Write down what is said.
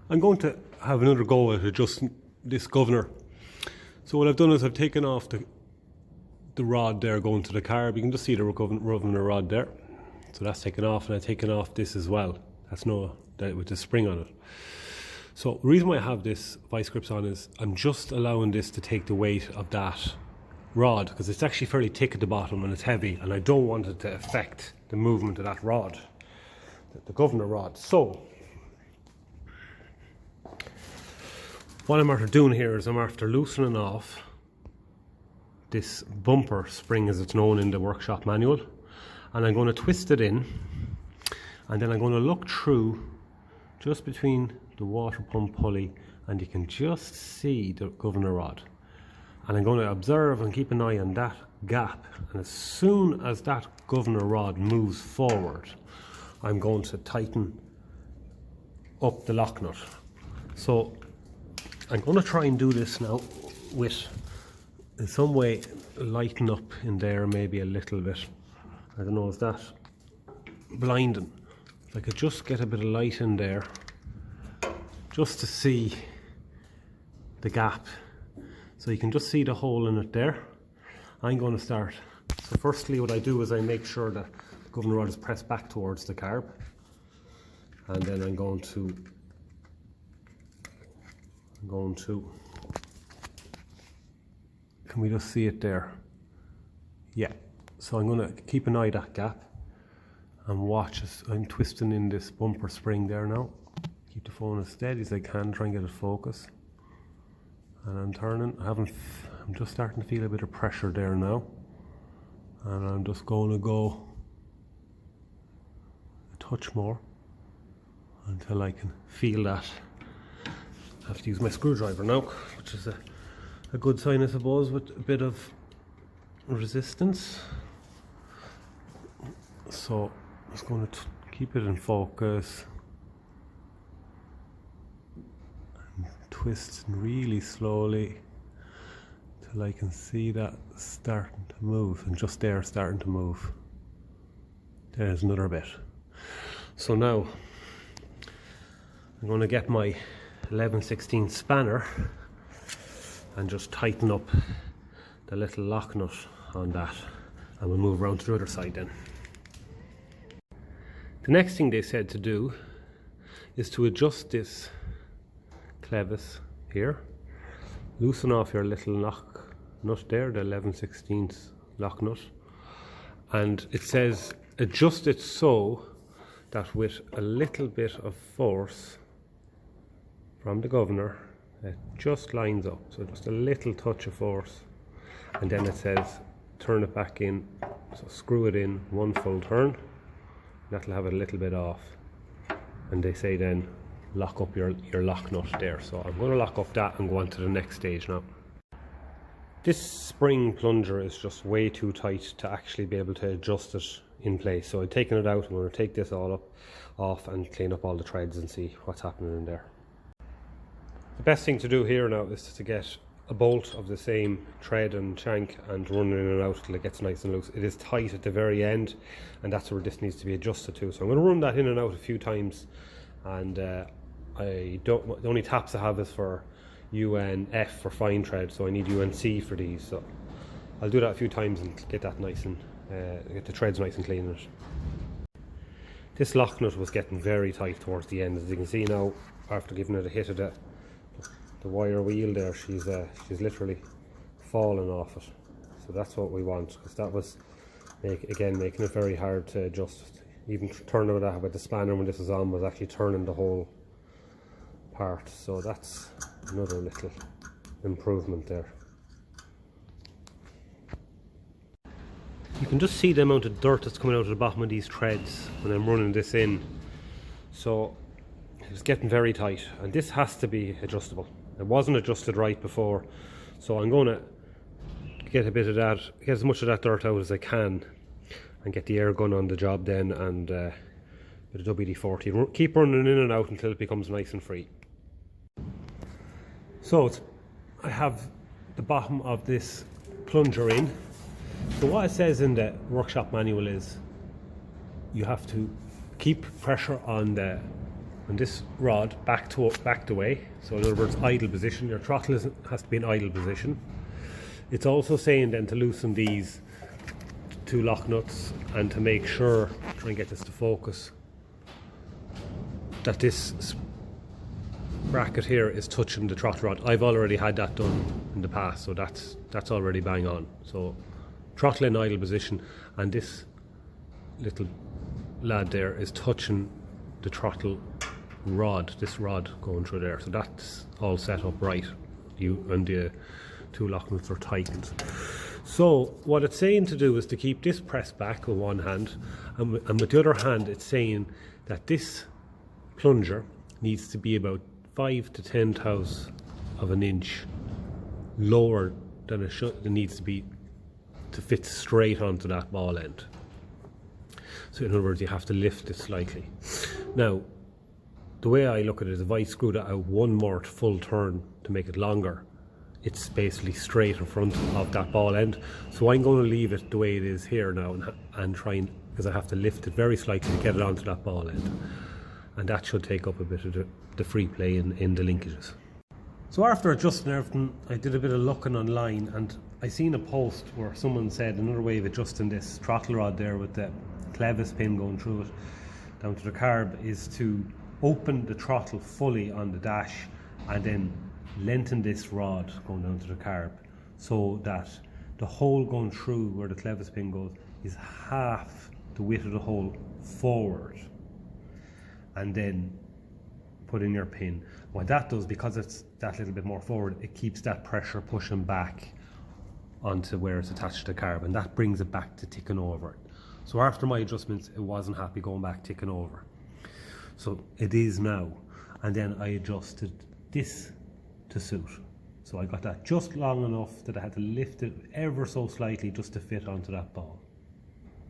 I'm going to have another go at adjusting this governor. So what I've done is I've taken off the rod there going to the carb. You can just see the governor rod there. So that's taken off, and I've taken off this as well. That's with the spring on it. So the reason why I have this vice grips on is I'm just allowing this to take the weight of that rod, because it's actually fairly thick at the bottom and it's heavy, and I don't want it to affect the movement of that rod, the governor rod. So what I'm after doing here is I'm after loosening off this bumper spring, as it's known in the workshop manual, and I'm going to twist it in, and then I'm going to look through just between the water pump pulley, and you can just see the governor rod, and I'm going to observe and keep an eye on that gap, and as soon as that governor rod moves forward, I'm going to tighten up the lock nut. So I'm going to try and do this now with, in some way, lighten up in there maybe a little bit. I don't know, is that blinding? If I could just get a bit of light in there, just to see the gap, so you can just see the hole in it there. I'm going to start. So firstly what I do is I make sure that the governor rod is pressed back towards the carb, and then I'm going to can we just see it there? Yeah. So I'm going to keep an eye on that gap and watch as I'm twisting in this bumper spring there now. Keep the phone as steady as I can, try and get it focus. And I'm turning. I'm just starting to feel a bit of pressure there now. And I'm just going to go a touch more until I can feel that. I have to use my screwdriver now, which is a good sign, I suppose, with a bit of resistance. So I'm just going to keep it in focus. Twist really slowly till I can see that starting to move, and just there starting to move. There's another bit. So now I'm going to get my 11/16 spanner and just tighten up the little lock nut on that, and we'll move around to the other side then. The next thing they said to do is to adjust this clevis here. Loosen off your little lock nut there, the 11/16 lock nut, and it says adjust it so that with a little bit of force from the governor it just lines up, so just a little touch of force, and then it says turn it back in, so screw it in one full turn. That'll have it a little bit off, and they say then lock up your lock nut there. So I'm going to lock up that and go on to the next stage now. This spring plunger is just way too tight to actually be able to adjust it in place, so I've taken it out. I'm going to take this all off and clean up all the threads and see what's happening in there. The best thing to do here now is to get a bolt of the same thread and shank and run in and out till it gets nice and loose. It is tight at the very end, and that's where this needs to be adjusted to. So I'm going to run that in and out a few times, and the only taps I have is for UNF for fine thread, so I need UNC for these. So I'll do that a few times and get that nice and get the threads nice and clean in it. This lock nut was getting very tight towards the end, as you can see now. After giving it a hit of the wire wheel there, she's literally fallen off it. So that's what we want, because that was again making it very hard to adjust. Even turning that with the spanner when this was on was actually turning the whole part. So that's another little improvement there. You can just see the amount of dirt that's coming out of the bottom of these threads when I'm running this in. So it's getting very tight, and this has to be adjustable. It wasn't adjusted right before, so I'm going to get a bit of that, get as much of that dirt out as I can, and get the air gun on the job then, and a bit of WD-40. Keep running in and out until it becomes nice and free. So I have the bottom of this plunger in. So what it says in the workshop manual is you have to keep pressure on the and this rod backed away. So in other words, idle position. Your throttle has to be in idle position. It's also saying then to loosen these two lock nuts and to make sure, try and get this to focus, that this bracket here is touching the throttle rod. I've already had that done in the past, so that's already bang on. So throttle in idle position, and this little lad there is touching the throttle rod, this rod going through there. So that's all set up right. And the two lock nuts are tightened. So what it's saying to do is to keep this pressed back with one hand, and with the other hand it's saying that this plunger needs to be about 5 to 10 of an inch lower than it needs to be to fit straight onto that ball end. So in other words, you have to lift it slightly. Now, the way I look at it is if I screw that out one more full turn to make it longer, it's basically straight in front of that ball end. So I'm going to leave it the way it is here now and try and, because I have to lift it very slightly to get it onto that ball end. And that should take up a bit of the free play in the linkages. So after adjusting everything, I did a bit of looking online, and I seen a post where someone said another way of adjusting this throttle rod there with the clevis pin going through it down to the carb is to open the throttle fully on the dash and then lengthen this rod going down to the carb, so that the hole going through where the clevis pin goes is half the width of the hole forward, and then put in your pin. What that does, because it's that little bit more forward, it keeps that pressure pushing back onto where it's attached to the carb, and that brings it back to ticking over. So after my adjustments, it wasn't happy going back ticking over. So it is now. And then I adjusted this to suit. So I got that just long enough that I had to lift it ever so slightly just to fit onto that ball.